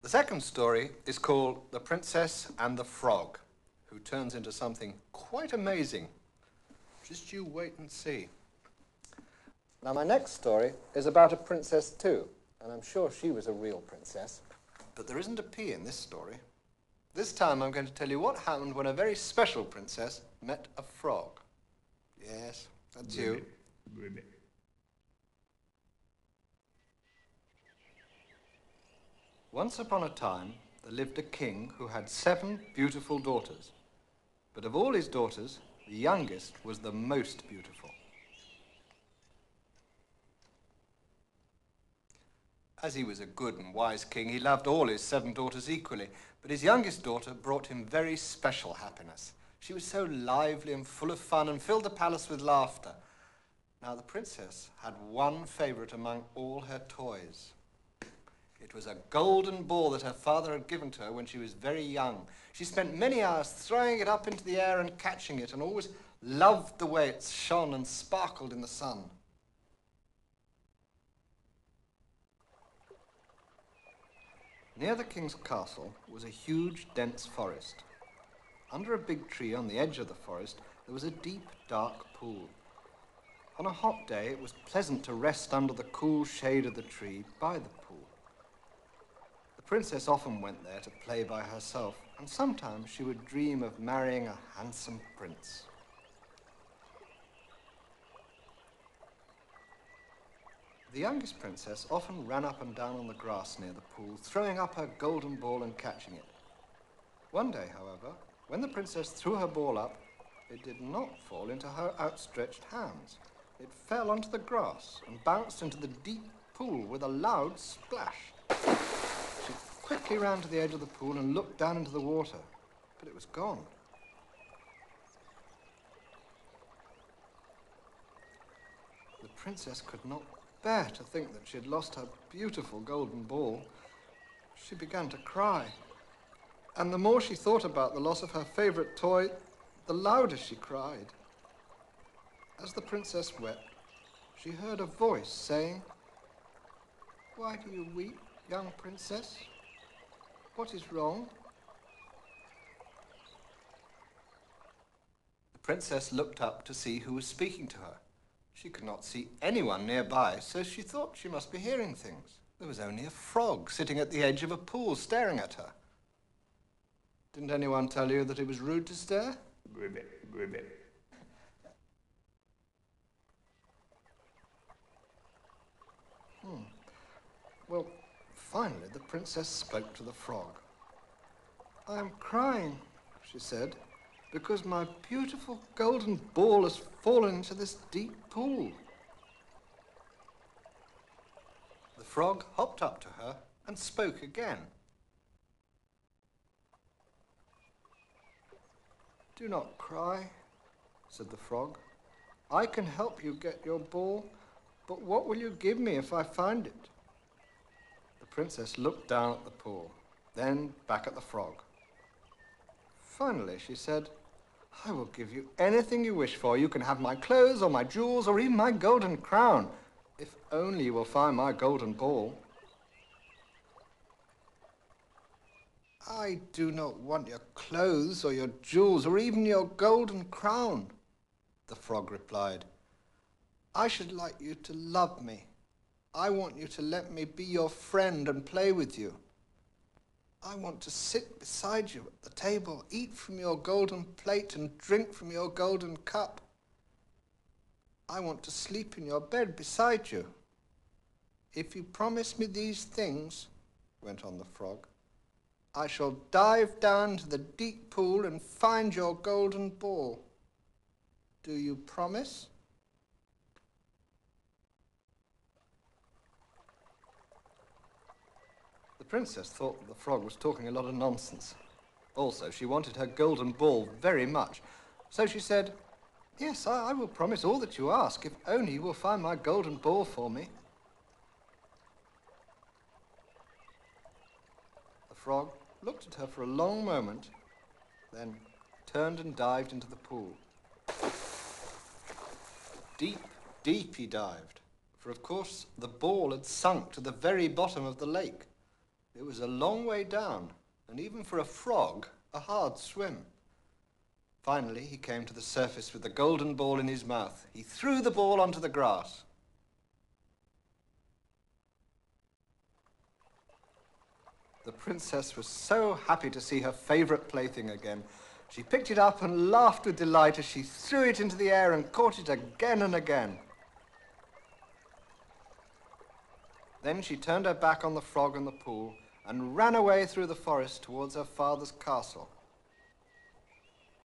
The second story is called The Princess and the Frog, who turns into something quite amazing. Just you wait and see. Now, my next story is about a princess too, and I'm sure she was a real princess. But there isn't a P in this story. This time I'm going to tell you what happened when a very special princess met a frog. Yes, that's you. Once upon a time, there lived a king who had 7 beautiful daughters. But of all his daughters, the youngest was the most beautiful. As he was a good and wise king, he loved all his 7 daughters equally, but his youngest daughter brought him very special happiness. She was so lively and full of fun and filled the palace with laughter. Now, the princess had one favorite among all her toys. It was a golden ball that her father had given to her when she was very young. She spent many hours throwing it up into the air and catching it, and always loved the way it shone and sparkled in the sun. Near the king's castle was a huge, dense forest. Under a big tree on the edge of the forest, there was a deep, dark pool. On a hot day, it was pleasant to rest under the cool shade of the tree by the pool. The princess often went there to play by herself, and sometimes she would dream of marrying a handsome prince. The youngest princess often ran up and down on the grass near the pool, throwing up her golden ball and catching it. One day, however, when the princess threw her ball up, it did not fall into her outstretched hands. It fell onto the grass and bounced into the deep pool with a loud splash. She quickly ran to the edge of the pool and looked down into the water, but it was gone. The princess could not bear to think that she had lost her beautiful golden ball. She began to cry. And the more she thought about the loss of her favorite toy, the louder she cried. As the princess wept, she heard a voice saying, "Why do you weep, young princess? What is wrong?" The princess looked up to see who was speaking to her. She could not see anyone nearby, so she thought she must be hearing things. There was only a frog sitting at the edge of a pool staring at her. Didn't anyone tell you that it was rude to stare? Well, finally the princess spoke to the frog. "I am crying," she said, "because my beautiful golden ball has fallen into this deep pool." The frog hopped up to her and spoke again. "Do not cry," said the frog. "I can help you get your ball, but what will you give me if I find it?" The princess looked down at the pool, then back at the frog. Finally, she said, "I will give you anything you wish for. You can have my clothes or my jewels or even my golden crown, if only you will find my golden ball." "I do not want your clothes or your jewels or even your golden crown," the frog replied. "I should like you to love me. I want you to let me be your friend and play with you. I want to sit beside you at the table, eat from your golden plate and drink from your golden cup. I want to sleep in your bed beside you. If you promise me these things," went on the frog, "I shall dive down to the deep pool and find your golden ball. Do you promise?" The princess thought that the frog was talking a lot of nonsense. Also, she wanted her golden ball very much. So she said, "Yes, I will promise all that you ask, if only you will find my golden ball for me." The frog looked at her for a long moment, then turned and dived into the pool. Deep, deep he dived, for of course the ball had sunk to the very bottom of the lake. It was a long way down, and even for a frog, a hard swim. Finally, he came to the surface with the golden ball in his mouth. He threw the ball onto the grass. The princess was so happy to see her favourite plaything again. She picked it up and laughed with delight as she threw it into the air and caught it again and again. Then she turned her back on the frog and the pool and ran away through the forest towards her father's castle.